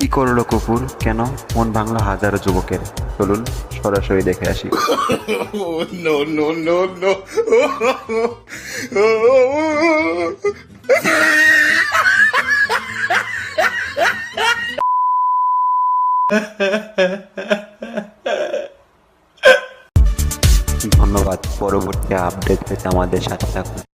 কি করলো কুকুর? কেন মন ভাঙলো হাজারো যুবকের? চলুন সরাসরি দেখে আসি। Oh, no, no, no, no. ধন্যবাদ। পরবর্তী আপডেট পেতে আমাদের সাথে থাকুন।